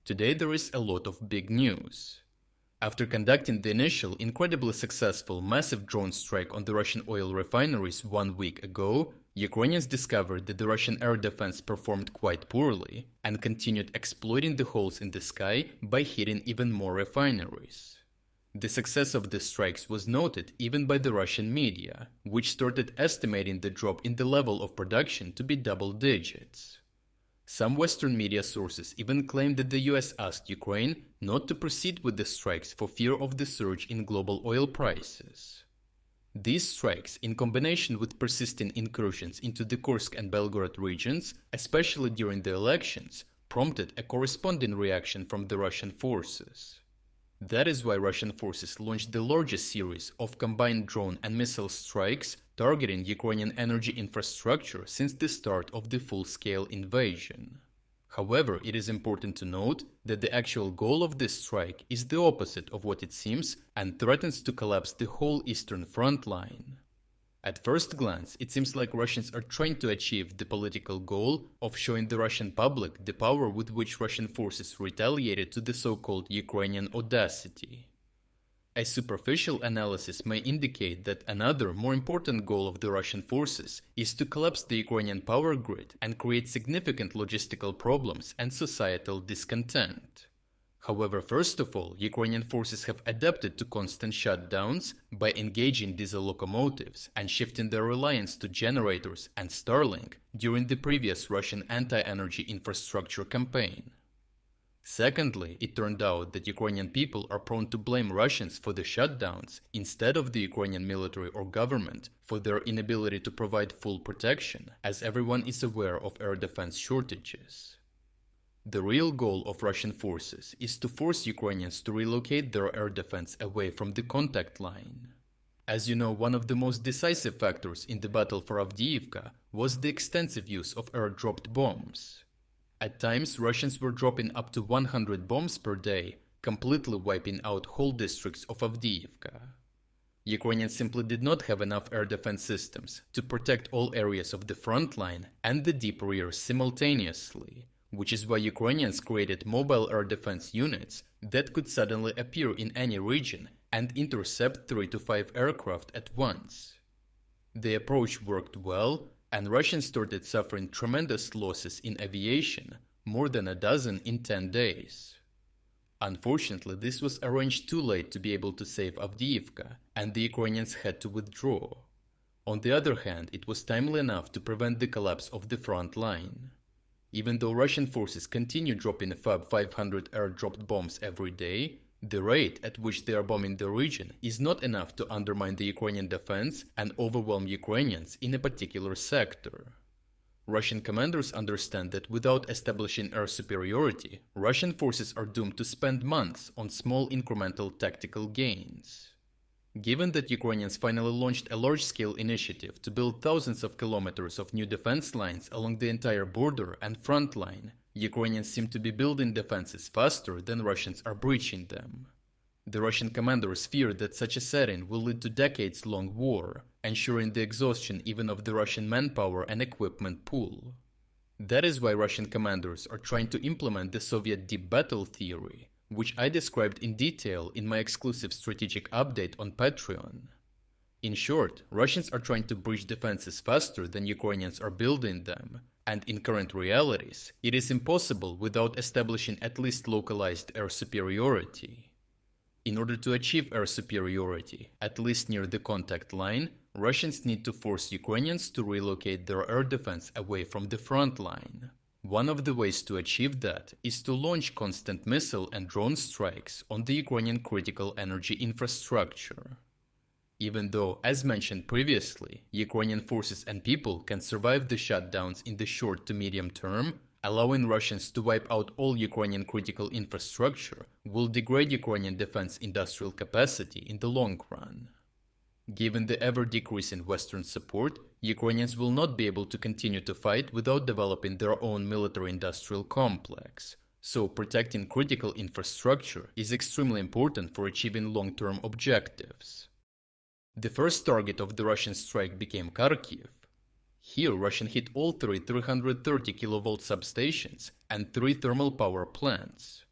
Today there is a lot of big news. After conducting the initial, incredibly successful, massive drone strike on the Russian oil refineries 1 week ago, Ukrainians discovered that the Russian air defense performed quite poorly and continued exploiting the holes in the sky by hitting even more refineries. The success of the strikes was noted even by the Russian media, which started estimating the drop in the level of production to be double digits. Some Western media sources even claimed that the US asked Ukraine not to proceed with the strikes for fear of the surge in global oil prices. These strikes, in combination with persisting incursions into the Kursk and Belgorod regions, especially during the elections, prompted a corresponding reaction from the Russian forces. That is why Russian forces launched the largest series of combined drone and missile strikes targeting Ukrainian energy infrastructure since the start of the full-scale invasion. However, it is important to note that the actual goal of this strike is the opposite of what it seems and threatens to collapse the whole eastern front line. At first glance, it seems like Russians are trying to achieve the political goal of showing the Russian public the power with which Russian forces retaliated to the so-called Ukrainian audacity. A superficial analysis may indicate that another, more important goal of the Russian forces is to collapse the Ukrainian power grid and create significant logistical problems and societal discontent. However, first of all, Ukrainian forces have adapted to constant shutdowns by engaging diesel locomotives and shifting their reliance to generators and Starlink during the previous Russian anti-energy infrastructure campaign. Secondly, it turned out that Ukrainian people are prone to blame Russians for the shutdowns instead of the Ukrainian military or government for their inability to provide full protection, as everyone is aware of air defense shortages. The real goal of Russian forces is to force Ukrainians to relocate their air defense away from the contact line. As you know, one of the most decisive factors in the battle for Avdiivka was the extensive use of air-dropped bombs. At times, Russians were dropping up to 100 bombs per day, completely wiping out whole districts of Avdiivka. Ukrainians simply did not have enough air defense systems to protect all areas of the front line and the deep rear simultaneously, which is why Ukrainians created mobile air defense units that could suddenly appear in any region and intercept 3 to 5 aircraft at once. The approach worked well, and Russians started suffering tremendous losses in aviation, more than a dozen in 10 days. Unfortunately, this was arranged too late to be able to save Avdiivka, and the Ukrainians had to withdraw. On the other hand, it was timely enough to prevent the collapse of the front line. Even though Russian forces continue dropping FAB 500 air-dropped bombs every day, the rate at which they are bombing the region is not enough to undermine the Ukrainian defense and overwhelm Ukrainians in a particular sector. Russian commanders understand that without establishing air superiority, Russian forces are doomed to spend months on small incremental tactical gains. Given that Ukrainians finally launched a large-scale initiative to build thousands of kilometers of new defense lines along the entire border and front line, Ukrainians seem to be building defenses faster than Russians are breaching them. The Russian commanders fear that such a setting will lead to decades-long war, ensuring the exhaustion even of the Russian manpower and equipment pool. That is why Russian commanders are trying to implement the Soviet deep battle theory, which I described in detail in my exclusive strategic update on Patreon. In short, Russians are trying to breach defenses faster than Ukrainians are building them, and in current realities, it is impossible without establishing at least localized air superiority. In order to achieve air superiority, at least near the contact line, Russians need to force Ukrainians to relocate their air defense away from the front line. One of the ways to achieve that is to launch constant missile and drone strikes on the Ukrainian critical energy infrastructure. Even though, as mentioned previously, Ukrainian forces and people can survive the shutdowns in the short to medium term, allowing Russians to wipe out all Ukrainian critical infrastructure will degrade Ukrainian defense industrial capacity in the long run. Given the ever-decreasing Western support, Ukrainians will not be able to continue to fight without developing their own military-industrial complex, so protecting critical infrastructure is extremely important for achieving long-term objectives. The first target of the Russian strike became Kharkiv. Here, Russia hit all 3 330 kV substations and 3 thermal power plants.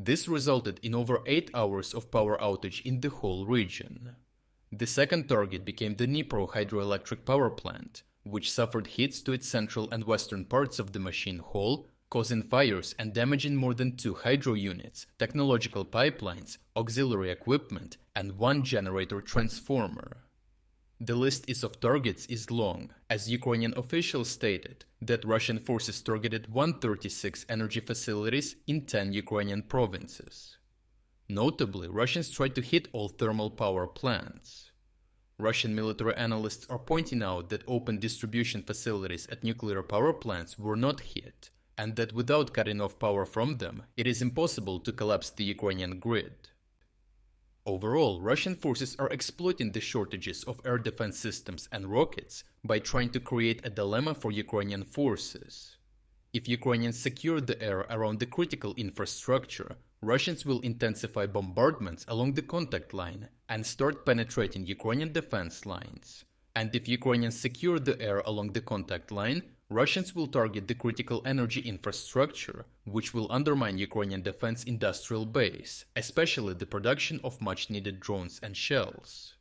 This resulted in over 8 hours of power outage in the whole region. The second target became the Dnipro hydroelectric power plant, which suffered hits to its central and western parts of the machine hall, causing fires and damaging more than 2 hydro units, technological pipelines, auxiliary equipment, and 1 generator transformer. The list of targets is long, as Ukrainian officials stated that Russian forces targeted 136 energy facilities in 10 Ukrainian provinces. Notably, Russians tried to hit all thermal power plants. Russian military analysts are pointing out that open distribution facilities at nuclear power plants were not hit, and that without cutting off power from them, it is impossible to collapse the Ukrainian grid. Overall, Russian forces are exploiting the shortages of air defense systems and rockets by trying to create a dilemma for Ukrainian forces. If Ukrainians secure the air around the critical infrastructure, Russians will intensify bombardments along the contact line and start penetrating Ukrainian defense lines. And if Ukrainians secure the air along the contact line, Russians will target the critical energy infrastructure, which will undermine Ukrainian defense industrial base, especially the production of much-needed drones and shells.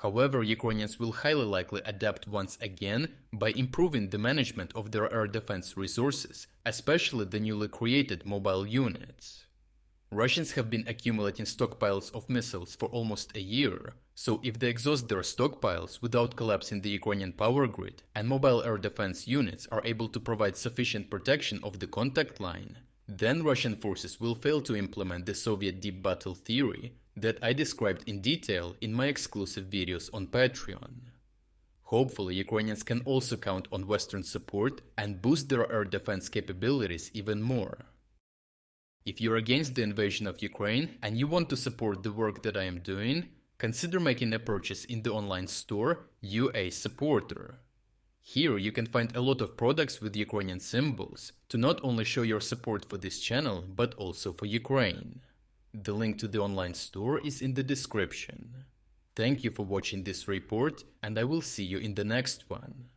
However, Ukrainians will highly likely adapt once again by improving the management of their air defense resources, especially the newly created mobile units. Russians have been accumulating stockpiles of missiles for almost a year, so if they exhaust their stockpiles without collapsing the Ukrainian power grid and mobile air defense units are able to provide sufficient protection of the contact line, then Russian forces will fail to implement the Soviet deep battle theory that I described in detail in my exclusive videos on Patreon. Hopefully, Ukrainians can also count on Western support and boost their air defense capabilities even more. If you're against the invasion of Ukraine and you want to support the work that I am doing, consider making a purchase in the online store UA Supporter. Here you can find a lot of products with Ukrainian symbols to not only show your support for this channel, but also for Ukraine. The link to the online store is in the description. Thank you for watching this report, and I will see you in the next one.